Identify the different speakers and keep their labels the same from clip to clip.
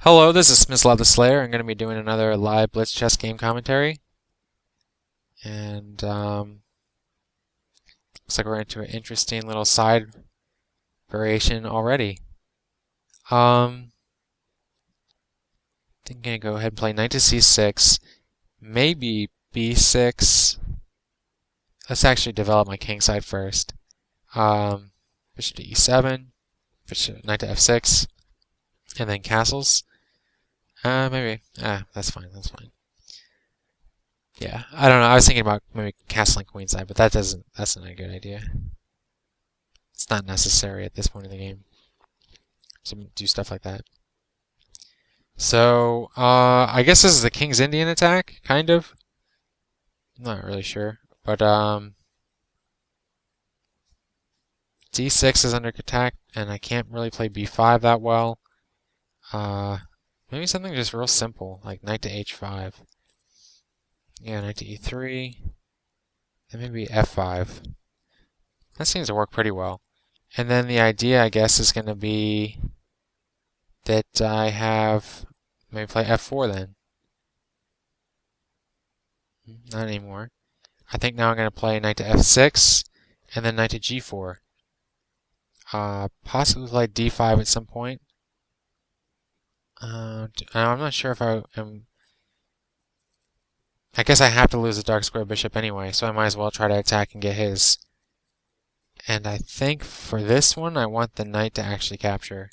Speaker 1: Hello, this is Smislav the Slayer. I'm going to be doing another live Blitz chess game commentary. And looks like we're into an interesting little side variation already. I think I'm going to go ahead and play knight to c6, maybe b6. Let's actually develop my king side first. Bishop to e7, knight to f6, and then castles. Maybe. That's fine. That's fine. Yeah, I don't know. I was thinking about maybe castling queenside, but that's not a good idea. It's not necessary at this point in the game to do stuff like that. So, I guess this is the King's Indian attack, kind of. I'm not really sure. But, d6 is under attack, and I can't really play b5 that well. Maybe something just real simple, like knight to h5. Yeah, knight to e3. And maybe f5. That seems to work pretty well. And then the idea, I guess, is going to be that I have maybe play f4 then. Not anymore. I think now I'm going to play knight to f6 and then knight to g4. Possibly play d5 at some point. I'm not sure if I am. I guess I have to lose the dark square bishop anyway, so I might as well try to attack and get his. And I think for this one, I want the knight to actually capture.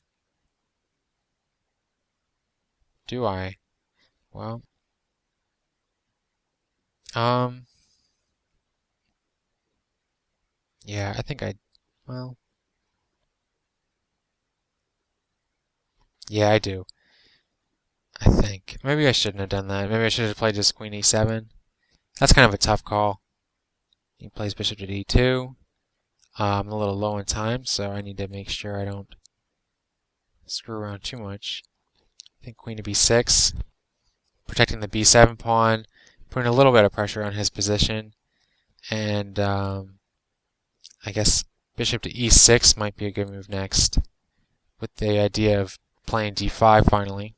Speaker 1: Do I? Well, yeah, I think well, yeah, I do. I think. Maybe I shouldn't have done that. Maybe I should have played just queen e7. That's kind of a tough call. He plays bishop to d2. I'm a little low in time, so I need to make sure I don't screw around too much. I think queen to b6, protecting the b7 pawn, putting a little bit of pressure on his position, and I guess bishop to e6 might be a good move next, with the idea of playing d5 finally.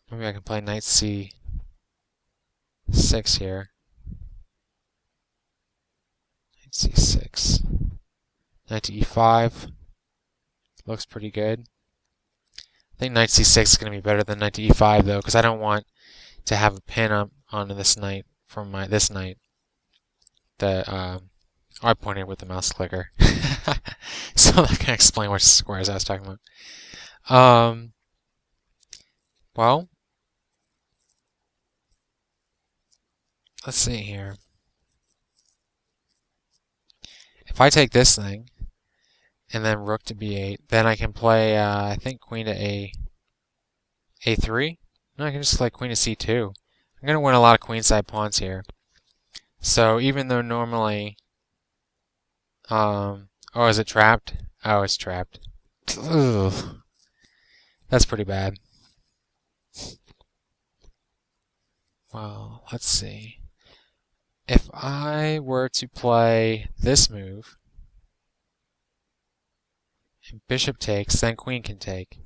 Speaker 1: Maybe I can play knight c6 here. Knight c6. Knight to e5. Looks pretty good. I think knight c6 is going to be better than knight to e5 though, because I don't want to have a pin up onto this knight from this knight. I pointed with the mouse clicker, so that can explain which squares I was talking about. Well, let's see here. If I take this thing and then rook to b8, then I can play, I think, queen to a3. No, I can just play queen to c2. I'm going to win a lot of queenside pawns here. So even though normally, oh, is it trapped? Oh, it's trapped. Ugh. That's pretty bad. Well, let's see. If I were to play this move, and bishop takes, then queen can take.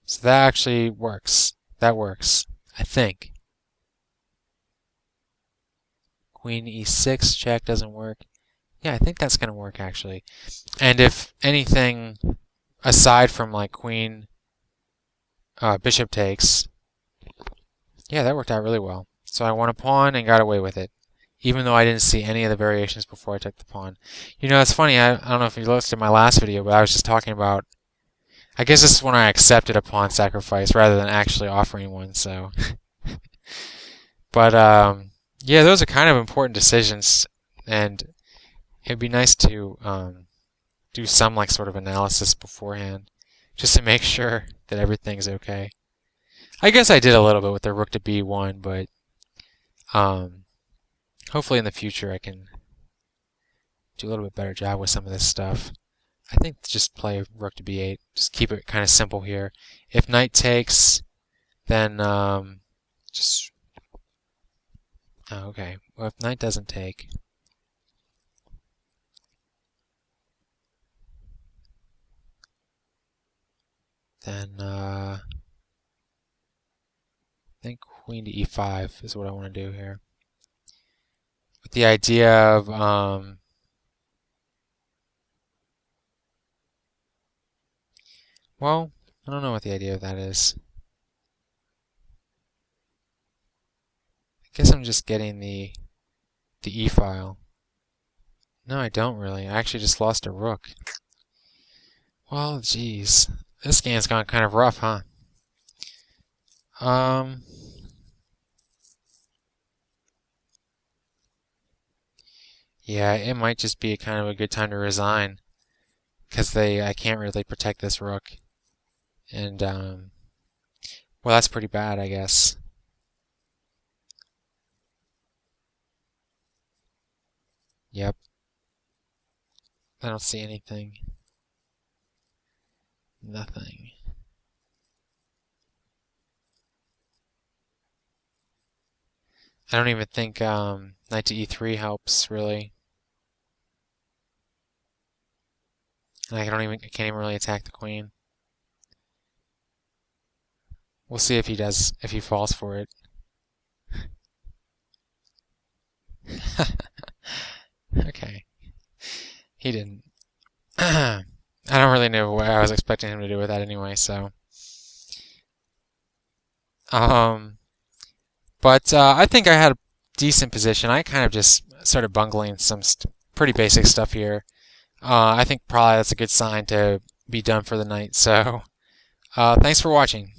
Speaker 1: So that actually works. That works, I think. Queen e6 check doesn't work. Yeah, I think that's going to work actually. And if anything aside from like queen, bishop takes, yeah, that worked out really well. So I won a pawn and got away with it, even though I didn't see any of the variations before I took the pawn. You know, it's funny, I don't know if you looked at my last video, but I was just talking about, I guess this is when I accepted a pawn sacrifice rather than actually offering one, so. But, yeah, those are kind of important decisions, and it'd be nice to do some like sort of analysis beforehand, just to make sure that everything's okay. I guess I did a little bit with the rook to b1, but hopefully in the future I can do a little bit better job with some of this stuff. I think just play rook to b8. Just keep it kind of simple here. If knight takes, then just... Oh, okay. Well, if knight doesn't take... then think queen to e5 is what I want to do here. With the idea of well, I don't know what the idea of that is. I guess I'm just getting the E file. No, I don't really. I actually just lost a rook. Well, geez. This game's gone kind of rough, huh? Yeah, it might just be kind of a good time to resign. Because I can't really protect this rook. And, well, that's pretty bad, I guess. Yep. I don't see anything. Nothing. I don't even think knight to e3 helps, really. I can't even really attack the queen. We'll see if he falls for it. Okay. He didn't. I don't really know what I was expecting him to do with that anyway, so. But I think I had a decent position. I kind of just started bungling some pretty basic stuff here. I think probably that's a good sign to be done for the night, so thanks for watching.